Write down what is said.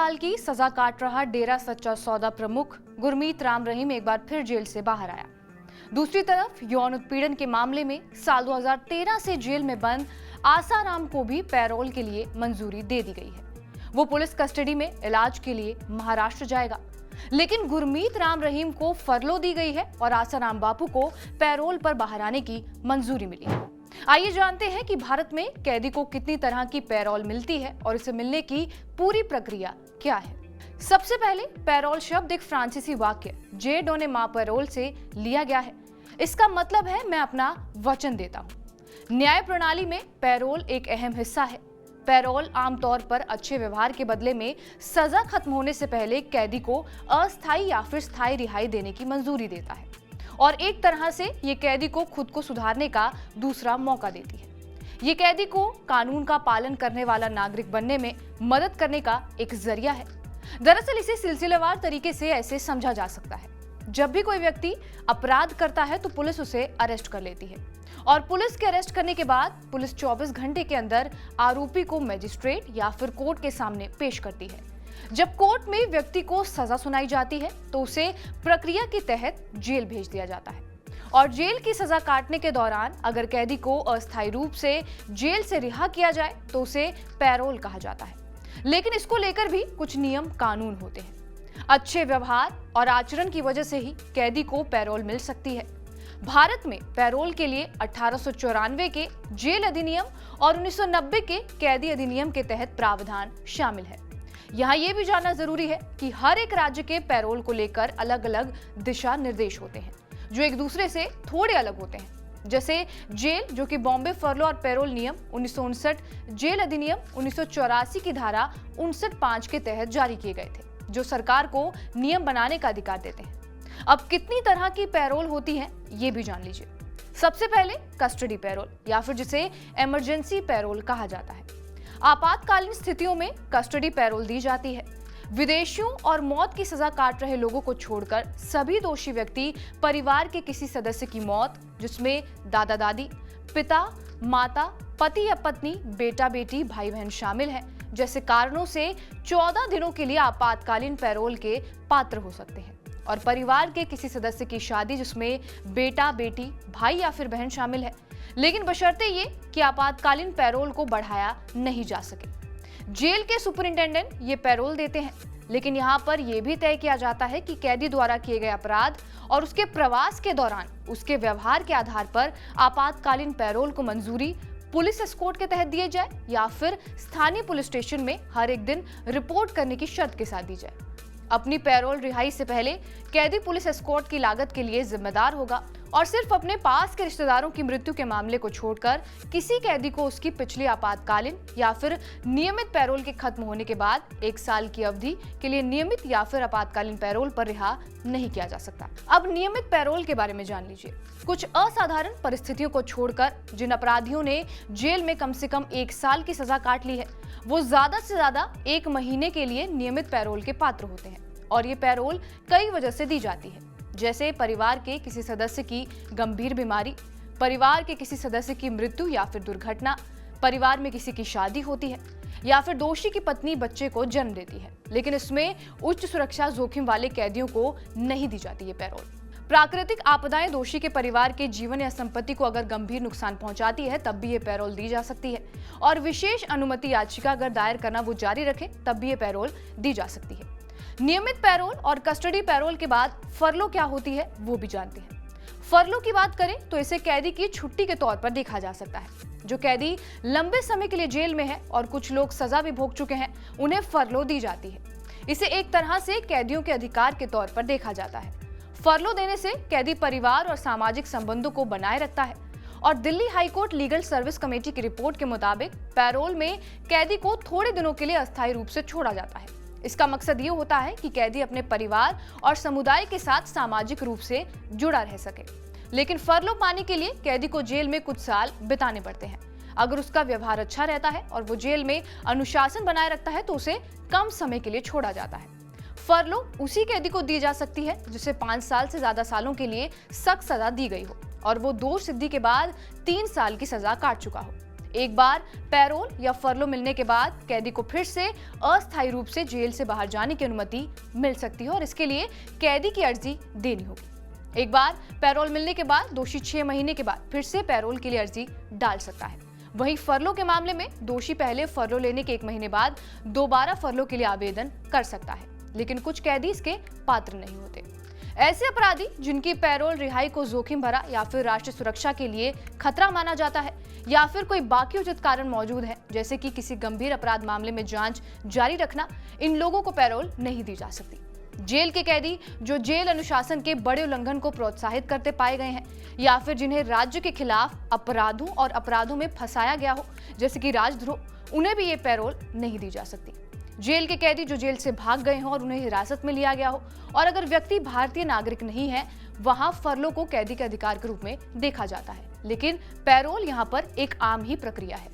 साल की सजा काट रहा डेरा सच्चा सौदा प्रमुख गुरमीत राम रहीम एक बार फिर जेल से बाहर आया। दूसरी तरफ यौन उत्पीड़न के मामले में साल 2013 से जेल में बंद आसाराम को भी पैरोल के लिए मंजूरी दे दी गई है। वो पुलिस कस्टडी में इलाज के लिए महाराष्ट्र जाएगा, लेकिन गुरमीत राम रहीम को फरलो दी गई है और आसाराम बापू को पैरोल पर बाहर आने की मंजूरी मिली है। आइए जानते हैं कि भारत में कैदी को कितनी तरह की पैरोल मिलती है और इसे मिलने की पूरी प्रक्रिया क्या है। सबसे पहले पैरोल शब्द एक फ्रांसीसी वाक्य जे डोने मा पैरोल से लिया गया है। इसका मतलब है मैं अपना वचन देता हूँ। न्याय प्रणाली में पैरोल एक अहम हिस्सा है। पैरोल आमतौर पर अच्छे व्यवहार के बदले में सजा खत्म होने से पहले कैदी को अस्थायी या फिर स्थायी रिहाई देने की मंजूरी देता है और एक तरह से ये कैदी को खुद को सुधारने का दूसरा मौका देती है। ये कैदी को कानून का पालन करने वाला नागरिक बनने में मदद करने का एक जरिया है। दरअसल इसे सिलसिलेवार तरीके से ऐसे समझा जा सकता है। जब भी कोई व्यक्ति अपराध करता है तो पुलिस उसे अरेस्ट कर लेती है और पुलिस के अरेस्ट करने के बाद पुलिस 24 घंटे के अंदर आरोपी को मजिस्ट्रेट या फिर कोर्ट के सामने पेश करती है। जब कोर्ट में व्यक्ति को सजा सुनाई जाती है तो उसे प्रक्रिया के तहत जेल भेज दिया जाता है और जेल की सजा काटने के दौरान अगर कैदी को अस्थायी रूप से जेल से रिहा किया जाए तो उसे पैरोल कहा जाता है। लेकिन इसको लेकर भी कुछ नियम कानून होते हैं। अच्छे व्यवहार और आचरण की वजह से ही कैदी को पैरोल मिल सकती है। भारत में पैरोल के लिए 1894 के जेल अधिनियम और 1990 के कैदी अधिनियम के तहत प्रावधान शामिल है। यहाँ ये भी जानना जरूरी है कि हर एक राज्य के पैरोल को लेकर अलग अलग दिशा निर्देश होते हैं जो एक दूसरे से थोड़े अलग होते हैं। जैसे जेल जो कि बॉम्बे फरलो और पैरोल नियम 1959, जेल अधिनियम 1984 की धारा 59(5) के तहत जारी किए गए थे जो सरकार को नियम बनाने का अधिकार देते हैं। अब कितनी तरह की पैरोल होती है ये भी जान लीजिए। सबसे पहले कस्टडी पैरोल या फिर जिसे इमरजेंसी पैरोल कहा जाता है। आपातकालीन स्थितियों में कस्टडी पैरोल दी जाती है। विदेशियों और मौत की सजा काट रहे लोगों को छोड़कर सभी दोषी व्यक्ति परिवार के किसी सदस्य की मौत, जिसमें दादा दादी, पिता, माता, पति या पत्नी, बेटा बेटी, भाई बहन शामिल हैं, जैसे कारणों से 14 दिनों के लिए आपातकालीन पैरोल के पात्र हो सकते हैं। और परिवार के किसी सदस्य की शादी जिसमें बेटा बेटी, भाई या फिर बहन शामिल है, लेकिन बशर्ते ये कि आपातकालीन पैरोल को बढ़ाया नहीं जा सके। जेल के सुपरिंटेंडेंट ये पैरोल देते हैं, लेकिन यहाँ पर यह भी तय किया जाता है कि कैदी द्वारा किए गए अपराध और उसके प्रवास के दौरान उसके व्यवहार के आधार पर आपातकालीन पैरोल को मंजूरी पुलिस एस्कॉर्ट के तहत दिए जाए या फिर स्थानीय पुलिस स्टेशन में हर एक दिन रिपोर्ट करने की शर्त के साथ दी जाए। अपनी पैरोल रिहाई से पहले कैदी पुलिस एस्कॉर्ट की लागत के लिए जिम्मेदार होगा और सिर्फ अपने पास के रिश्तेदारों की मृत्यु के मामले को छोड़कर किसी कैदी को उसकी पिछली आपातकालीन या फिर नियमित पैरोल के खत्म होने के बाद 1 साल की अवधि के लिए नियमित या फिर आपातकालीन पैरोल पर रिहा नहीं किया जा सकता। अब नियमित पैरोल के बारे में जान लीजिए। कुछ असाधारण परिस्थितियों को छोड़कर जिन अपराधियों ने जेल में कम से कम 1 साल की सजा काट ली है वो ज्यादा से ज्यादा 1 महीने के लिए नियमित पैरोल के पात्र होते हैं और ये पैरोल कई वजह से दी जाती है, जैसे परिवार के किसी सदस्य की गंभीर बीमारी, परिवार के किसी सदस्य की मृत्यु या फिर दुर्घटना, परिवार में किसी की शादी होती है या फिर दोषी की पत्नी बच्चे को जन्म देती है। लेकिन इसमें उच्च सुरक्षा जोखिम वाले कैदियों को नहीं दी जाती है पैरोल। प्राकृतिक आपदाएं दोषी के परिवार के जीवन या संपत्ति को अगर गंभीर नुकसान पहुंचाती है तब भी ये पैरोल दी जा सकती है और विशेष अनुमति याचिका अगर दायर करना वो जारी रखे तब भी ये पैरोल दी जा सकती है। नियमित पैरोल और कस्टडी पैरोल के बाद फरलो क्या होती है वो भी जानते हैं। फरलो की बात करें तो इसे कैदी की छुट्टी के तौर पर देखा जा सकता है। जो कैदी लंबे समय के लिए जेल में है और कुछ लोग सजा भी भोग चुके हैं उन्हें फरलो दी जाती है। इसे एक तरह से कैदियों के अधिकार के तौर पर देखा जाता है। फरलो देने से कैदी परिवार और सामाजिक संबंधों को बनाए रखता है और Delhi high court legal service committee की रिपोर्ट के मुताबिक पैरोल में कैदी को थोड़े दिनों के लिए अस्थायी रूप से छोड़ा जाता है। इसका मकसद ये होता है कि कैदी अपने परिवार और समुदाय के साथ सामाजिक रूप से जुड़ा रह सके। लेकिन फरलो पाने के लिए कैदी को जेल में कुछ साल बिताने पड़ते हैं। अगर उसका व्यवहार अच्छा रहता है और वो जेल में अनुशासन बनाए रखता है तो उसे कम समय के लिए छोड़ा जाता है। फरलो उसी कैदी को दी जा सकती है जिसे 5 साल से ज्यादा सालों के लिए सख्त सजा दी गई हो और वो दोष सिद्धि के बाद 3 साल की सजा काट चुका हो। एक बार पैरोल या फरलो मिलने के बाद कैदी को फिर से अस्थायी रूप से जेल से बाहर जाने की अनुमति मिल सकती है और इसके लिए कैदी की अर्जी देनी होगी। एक बार पैरोल मिलने के बाद दोषी 6 महीने के बाद फिर से पैरोल के लिए अर्जी डाल सकता है। वहीं फरलो के मामले में दोषी पहले फरलो लेने के 1 महीने बाद दोबारा फरलो के लिए आवेदन कर सकता है, लेकिन कुछ कैदी इसके पात्र नहीं होते। ऐसे अपराधी जिनकी पैरोल रिहाई को जोखिम भरा या फिर राष्ट्रीय सुरक्षा के लिए खतरा माना जाता है या फिर कोई बाकी उचित कारण मौजूद है, जैसे कि किसी गंभीर अपराध मामले में जांच जारी रखना, इन लोगों को पैरोल नहीं दी जा सकती। जेल के कैदी जो जेल अनुशासन के बड़े उल्लंघन को प्रोत्साहित करते पाए गए हैं या फिर जिन्हें राज्य के खिलाफ अपराधों और अपराधों में फंसाया गया हो, जैसे कि राजद्रोह, उन्हें भी ये पैरोल नहीं दी जा सकती। जेल के कैदी जो जेल से भाग गए हों और उन्हें हिरासत में लिया गया हो, और अगर व्यक्ति भारतीय नागरिक नहीं है, वहां फरलो को कैदी के अधिकार के रूप में देखा जाता है, लेकिन पैरोल यहां पर एक आम ही प्रक्रिया है।